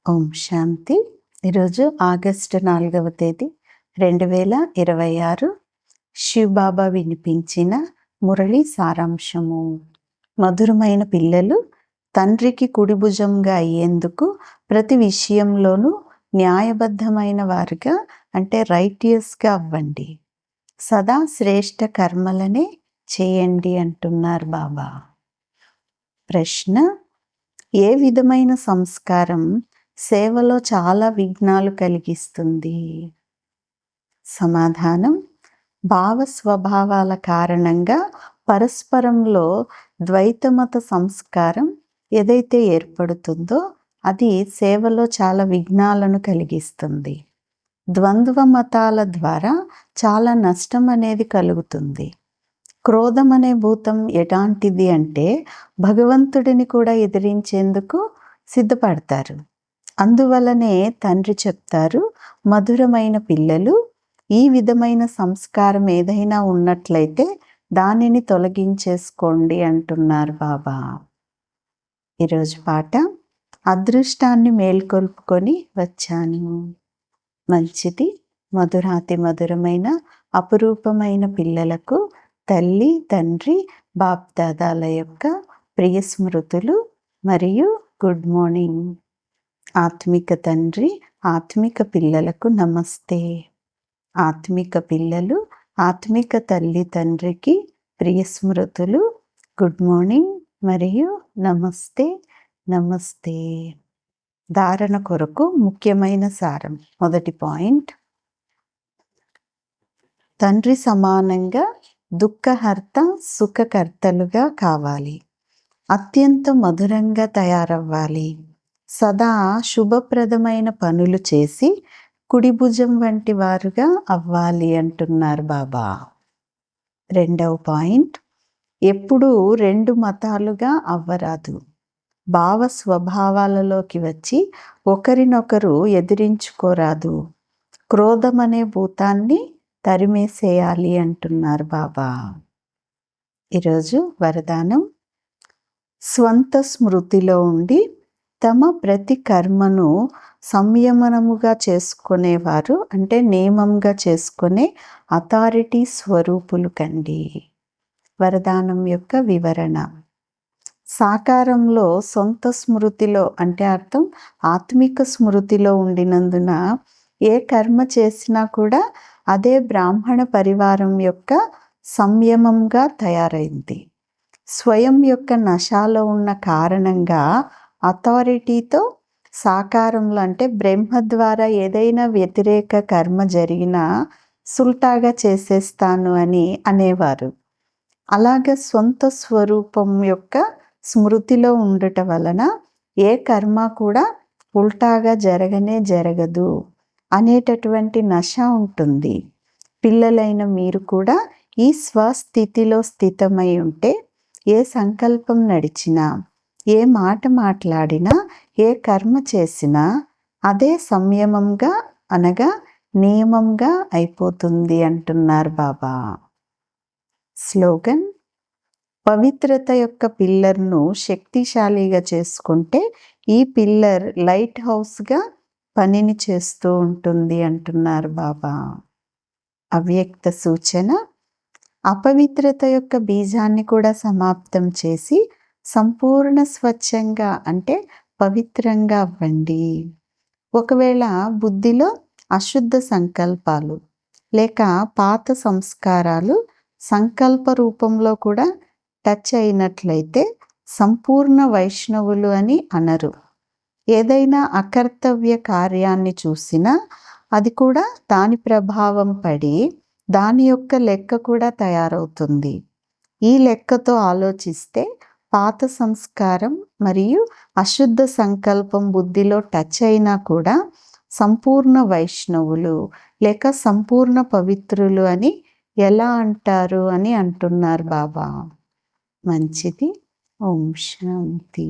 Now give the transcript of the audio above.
ఓం శాంతి. ఈరోజు ఆగస్టు 4వ తేదీ 2026 శివబాబా వినిపించిన మురళి సారాంశము. మధురమైన పిల్లలు, తండ్రికి కుడిభుజంగా అయ్యేందుకు ప్రతి విషయంలోనూ న్యాయబద్ధమైన వారుగా అంటే రైటియస్గా అవ్వండి. సదా శ్రేష్ఠ కర్మలనే చేయండి అంటున్నారు బాబా. ప్రశ్న: ఏ విధమైన సంస్కారం సేవలో చాలా విఘ్నాలు కలిగిస్తుంది? సమాధానం: భావ స్వభావాల కారణంగా పరస్పరంలో ద్వైతమత సంస్కారం ఏదైతే ఏర్పడుతుందో అది సేవలో చాలా విఘ్నాలను కలిగిస్తుంది. ద్వంద్వ మతాల ద్వారా చాలా నష్టం అనేది కలుగుతుంది. క్రోధం అనే భూతం ఎలాంటిది అంటే భగవంతుడిని కూడా ఎదిరించేందుకు సిద్ధపడతారు. అందువలనే తండ్రి చెప్తారు, మధురమైన పిల్లలు, ఈ విధమైన సంస్కారం ఏదైనా ఉన్నట్లయితే దానిని తొలగించేసుకోండి అంటున్నారు బాబా. ఈరోజు పాట: అదృష్టాన్ని మేల్కొల్పుకొని వచ్చాను. మంచిది. మధురాతి మధురమైన అపురూపమైన పిల్లలకు తల్లి, తండ్రి, బాప్దాదాల యొక్క ప్రియ స్మృతులు మరియు గుడ్ మార్నింగ్. ఆత్మిక తండ్రి, ఆత్మిక పిల్లలకు నమస్తే. ఆత్మిక పిల్లలు, ఆత్మిక తల్లి తండ్రికి ప్రియ స్మృతులు, గుడ్ మార్నింగ్ మరియు నమస్తే నమస్తే. ధారణ కొరకు ముఖ్యమైన సారం. మొదటి పాయింట్: తండ్రి సమానంగా దుఃఖహర్త సుఖకర్తలుగా కావాలి. అత్యంత మధురంగా తయారవ్వాలి. సదా శుభప్రదమైన పనులు చేసి కుడిభుజం వంటి వారుగా అవ్వాలి అంటున్నారు బాబా. రెండవ పాయింట్: ఎప్పుడూ రెండు మతాలుగా అవ్వరాదు. భావ స్వభావాలలోకి వచ్చి ఒకరినొకరు ఎదిరించుకోరాదు. క్రోధం అనే భూతాన్ని తరిమేసేయాలి అంటున్నారు బాబా. ఈరోజు వరదానం: స్వంత స్మృతిలో ఉండి తమ ప్రతి కర్మను సంయమనముగా చేసుకునేవారు అంటే నియమంగా చేసుకునే అథారిటీ స్వరూపులు కండి. వరదానం యొక్క వివరణ: సాకారంలో సొంత స్మృతిలో అంటే అర్థం ఆత్మిక స్మృతిలో ఉండినందున ఏ కర్మ చేసినా కూడా అదే బ్రాహ్మణ పరివారం యొక్క సంయమంగా తయారైంది. స్వయం యొక్క నశాలో ఉన్న కారణంగా అథారిటీతో సాకారంలో అంటే బ్రహ్మ ద్వారా ఏదైనా వ్యతిరేక కర్మ జరిగినా సుల్టాగా చేసేస్తాను అని అనేవారు. అలాగే సొంత స్వరూపం యొక్క స్మృతిలో ఉండటం వలన ఏ కర్మ కూడా ఉల్టాగా జరగదు అనేటటువంటి నశ ఉంటుంది. పిల్లలైన మీరు కూడా ఈ స్వస్థితిలో స్థితమై ఉంటే ఏ సంకల్పం నడిచినా, ఏ మాట మాట్లాడినా, ఏ కర్మ చేసినా అదే సంయమంగా అనగా నియమంగా అయిపోతుంది అంటున్నారు బాబా. స్లోగన్: పవిత్రత యొక్క పిల్లర్ను శక్తిశాలిగా చేసుకుంటే ఈ పిల్లర్ లైట్ హౌస్గా పనిని చేస్తూ ఉంటుంది అంటున్నారు బాబా. అవ్యక్త సూచన: అపవిత్రత యొక్క బీజాన్ని కూడా సమాప్తం చేసి సంపూర్ణ స్వచ్ఛంగా అంటే పవిత్రంగా అవ్వండి. ఒకవేళ బుద్ధిలో అశుద్ధ సంకల్పాలు లేక పాత సంస్కారాలు సంకల్ప రూపంలో కూడా టచ్ అయినట్లయితే సంపూర్ణ వైష్ణవులు అని అనరు. ఏదైనా అకర్తవ్య కార్యాన్ని చూసినా అది కూడా దాని ప్రభావం పడి దాని యొక్క లెక్క కూడా తయారవుతుంది. ఈ లెక్కతో ఆలోచిస్తే పాత సంస్కారం మరియు అశుద్ధ సంకల్పం బుద్ధిలో టచ్ అయినా కూడా సంపూర్ణ వైష్ణవులు లేక సంపూర్ణ పవిత్రులు అని ఎలా అంటారు అని అంటున్నారు బాబా. మంచిది. ఓం శాంతి.